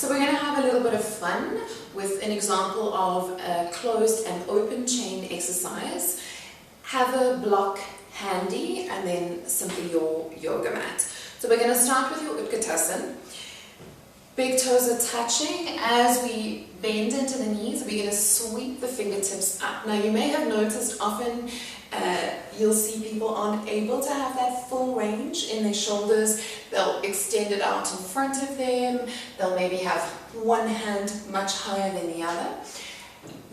So we're going to have a little bit of fun with an example of a closed and open chain exercise. Have a block handy and then simply your yoga mat. So we're going to start with your Utkatasana. Big toes are touching. As we bend into the knees, we're going to sweep the fingertips up. Now you may have noticed often you'll see people aren't able to have that full range in their shoulders. They'll extend it out in front of them. They'll maybe have one hand much higher than the other.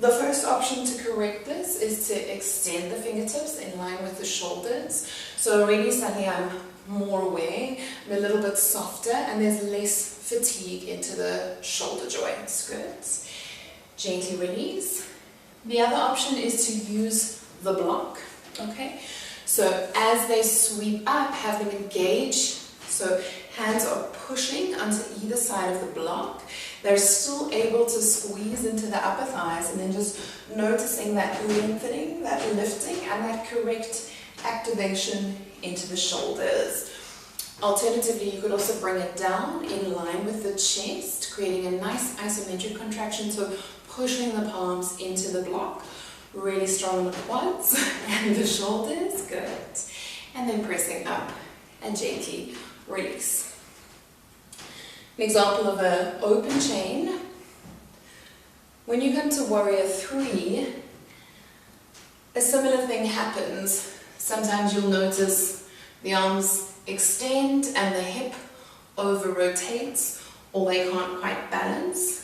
The first option to correct this is to extend the fingertips in line with the shoulders. So already suddenly I'm more aware, I'm a little bit softer, and there's less fatigue into the shoulder joints. Good. Gently release. The other option is to use the block. Okay, so as they sweep up, have them engage. So hands are pushing onto either side of the block. They're still able to squeeze into the upper thighs, and then just noticing that lengthening, that lifting, and that correct activation into the shoulders. Alternatively, you could also bring it down in line with the chest, creating a nice isometric contraction, so pushing the palms into the block. Really strong on the quads and the shoulders, good. And then pressing up and gently release. An example of an open chain. When you come to warrior 3, a similar thing happens. Sometimes you'll notice the arms extend and the hip over rotates, or they can't quite balance.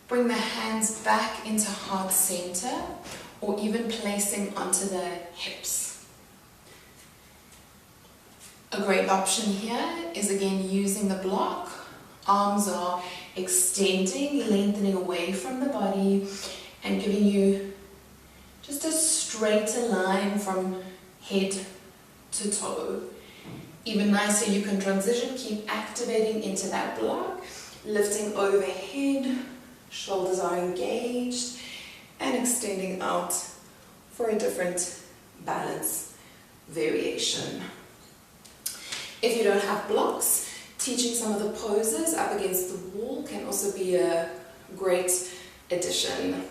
Bring the hands back into heart center, or even placing onto the hips. A great option here is again using the block. Arms are extending, lengthening away from the body, and giving you just a straighter line from head to toe. Even nicer, you can transition, keep activating into that block, lifting overhead. Shoulders are engaged and extending out for a different balance variation. If you don't have blocks, teaching some of the poses up against the wall can also be a great addition.